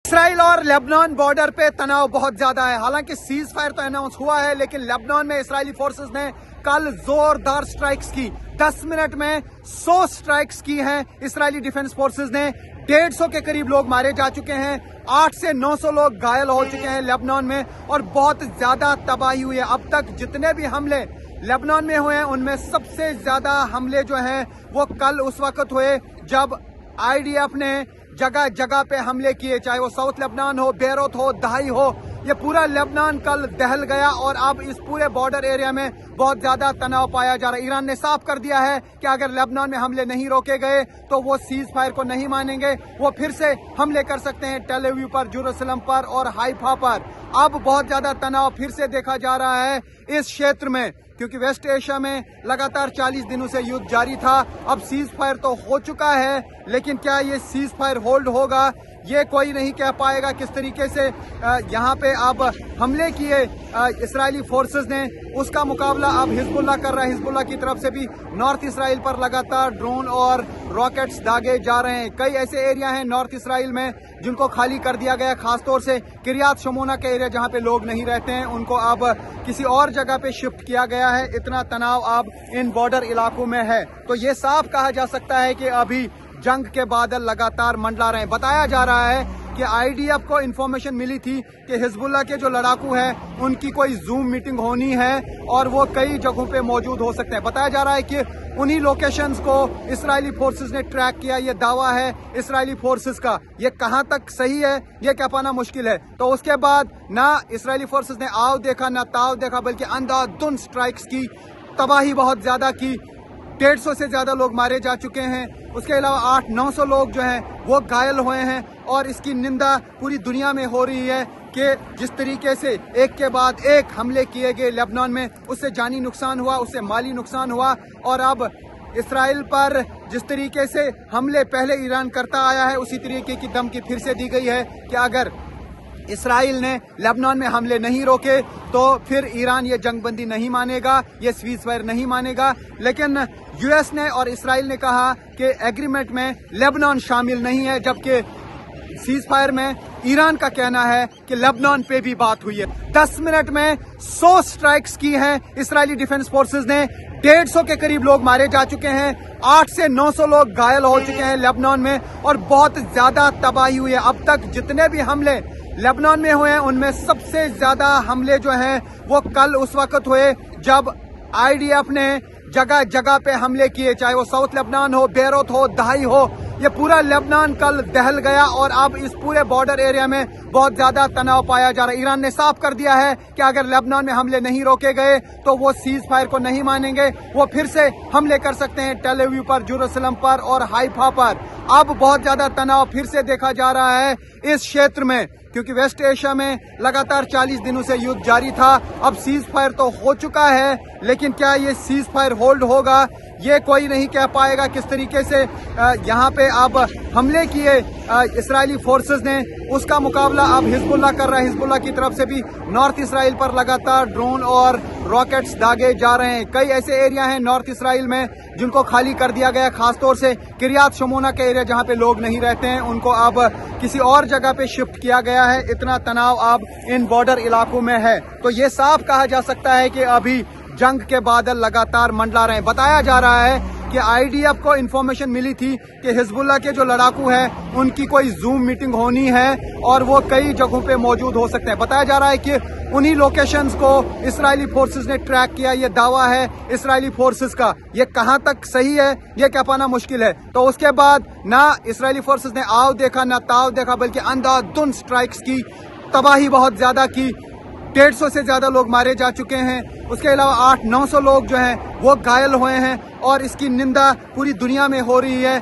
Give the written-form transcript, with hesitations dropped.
Israel और Lebanon border पे तनाव बहुत ज्यादा है। हालांकि सीज फायर तो अनाउंस हुआ है, लेकिन लेबनान में इसराइली फोर्सेस ने कल जोरदार स्ट्राइक्स की। 10 मिनट में 100 स्ट्राइक्स की हैं इसराइली डिफेंस फोर्सेस ने। 150 के करीब लोग मारे जा चुके हैं, 8 से 900 लोग घायल हो चुके हैं लेबनान में, और बहुत ज्यादा तबाही हुई है। अब तक जितने भी हमले लेबनान में हुए हैं, उनमें सबसे ज्यादा हमले जो हैं वो कल उस वक्त हुए जब आईडीएफ ने जगह जगह पे हमले किए, चाहे वो साउथ लेबनान हो, बेरूत हो, दहाई हो। ये पूरा लेबनान कल दहल गया और अब इस पूरे बॉर्डर एरिया में बहुत ज्यादा तनाव पाया जा रहा है। ईरान ने साफ कर दिया है कि अगर लेबनान में हमले नहीं रोके गए तो वो सीज फायर को नहीं मानेंगे, वो फिर से हमले कर सकते हैं टेल अवीव पर, जेरूसलम पर और हाइफा पर। अब बहुत ज्यादा तनाव फिर से देखा जा रहा है इस क्षेत्र में, क्योंकि वेस्ट एशिया में लगातार 40 दिनों से युद्ध जारी था। अब सीज फायर तो हो चुका है, लेकिन क्या ये सीज फायर होल्ड होगा, ये कोई नहीं कह पाएगा। किस तरीके से यहाँ पे अब हमले किए इस्राएली फोर्सेस ने, उसका मुकाबला अब हिजबुल्लाह कर रहा है। हिजबुल्लाह की तरफ से भी नॉर्थ इसराइल पर लगातार ड्रोन और रॉकेट्स दागे जा रहे हैं। कई ऐसे एरिया हैं नॉर्थ इसराइल में जिनको खाली कर दिया गया, खासतौर से किरियात शमोना के एरिया जहाँ पे लोग नहीं रहते हैं, उनको अब किसी और जगह पे शिफ्ट किया गया है। इतना तनाव अब इन बॉर्डर इलाकों में है, तो ये साफ कहा जा सकता है कि अभी जंग के बादल लगातार मंडला रहे हैं। बताया जा रहा है कि आईडीएफ को इंफॉर्मेशन मिली थी कि हिजबुल्लाह के जो लड़ाकू हैं उनकी कोई जूम मीटिंग होनी है और वो कई जगहों पे मौजूद हो सकते हैं। बताया जा रहा है कि उन्हीं लोकेशंस को इस्राएली फोर्सेस ने ट्रैक किया। ये दावा है इस्राएली फोर्सेस का, ये कहां तक सही है ये कह पाना मुश्किल है। तो उसके बाद ना इस्राएली फोर्सेस ने आव देखा ना ताव देखा, बल्कि अंधाधुंध स्ट्राइक्स की, तबाही बहुत ज्यादा की। 150 से ज्यादा लोग मारे जा चुके हैं, उसके अलावा 800-900 लोग जो हैं वो घायल हुए हैं। और इसकी निंदा पूरी दुनिया में हो रही है कि जिस तरीके से एक के बाद एक हमले किए गए लेबनान में, उससे जानी नुकसान हुआ, उससे माली नुकसान हुआ। और अब इसराइल पर जिस तरीके से हमले पहले ईरान करता आया है, उसी तरीके की धमकी फिर से दी गई है कि अगर इसराइल ने लेबनान में हमले नहीं रोके तो फिर ईरान ये जंगबंदी नहीं मानेगा, ये सीज फायर नहीं मानेगा। लेकिन यूएस ने और इसराइल ने कहा कि एग्रीमेंट में लेबनान शामिल नहीं है, जबकि सीज फायर में ईरान का कहना है कि लेबनान पे भी बात हुई है। 10 मिनट में 100 स्ट्राइक्स की हैं इसराइली डिफेंस फोर्सेस ने। 150 के करीब लोग मारे जा चुके हैं, 8 से 900 लोग घायल हो चुके हैं लेबनान में, और बहुत ज्यादा तबाही हुई है। अब तक जितने भी हमले लेबनान में हुए हैं, उनमें सबसे ज्यादा हमले जो हैं वो कल उस वक्त हुए जब आईडीएफ ने जगह जगह पे हमले किए, चाहे वो साउथ लेबनान हो, बेरूत हो, दहाई हो। ये पूरा लेबनान कल दहल गया और अब इस पूरे बॉर्डर एरिया में बहुत ज्यादा तनाव पाया जा रहा है। ईरान ने साफ कर दिया है कि अगर लेबनान में हमले नहीं रोके गए तो वो सीज फायर को नहीं मानेंगे, वो फिर से हमले कर सकते हैं टेल अवीव पर, जेरूसलम पर और हाइफा पर। अब बहुत ज्यादा तनाव फिर से देखा जा रहा है इस क्षेत्र में, क्योंकि वेस्ट एशिया में लगातार 40 दिनों से युद्ध जारी था। अब सीज फायर तो हो चुका है, लेकिन क्या ये सीज फायर होल्ड होगा, ये कोई नहीं कह पाएगा। किस तरीके से यहाँ पे अब हमले किए इस्राएली फोर्सेस ने, उसका मुकाबला अब हिजबुल्लाह कर रहा है। हिजबुल्लाह की तरफ से भी नॉर्थ इसराइल पर लगातार ड्रोन और रॉकेट्स दागे जा रहे हैं। कई ऐसे एरिया हैं नॉर्थ इसराइल में जिनको खाली कर दिया गया, खासतौर से किरियात शमोना के एरिया जहाँ पे लोग नहीं रहते हैं, उनको अब किसी और जगह पे शिफ्ट किया गया है। इतना तनाव अब इन बॉर्डर इलाकों में है, तो ये साफ कहा जा सकता है कि अभी जंग के बादल लगातार मंडला रहे हैं। बताया जा रहा है कि आईडीएफ को इंफॉर्मेशन मिली थी कि हिजबुल्लाह के जो लड़ाकू हैं उनकी कोई जूम मीटिंग होनी है और वो कई जगहों पे मौजूद हो सकते हैं। बताया जा रहा है कि उन्हीं लोकेशंस को इस्राएली फोर्सेस ने ट्रैक किया। ये दावा है इस्राएली फोर्सेस का, ये कहां तक सही है ये कह पाना मुश्किल है। तो उसके बाद ना इस्राएली फोर्सेस ने आव देखा ना ताव देखा, बल्कि अंधाधुंध स्ट्राइक्स की, तबाही बहुत ज्यादा की। 150 से ज्यादा लोग मारे जा चुके हैं, उसके अलावा 800-900 लोग जो हैं वो घायल हुए हैं। और इसकी निंदा पूरी दुनिया में हो रही है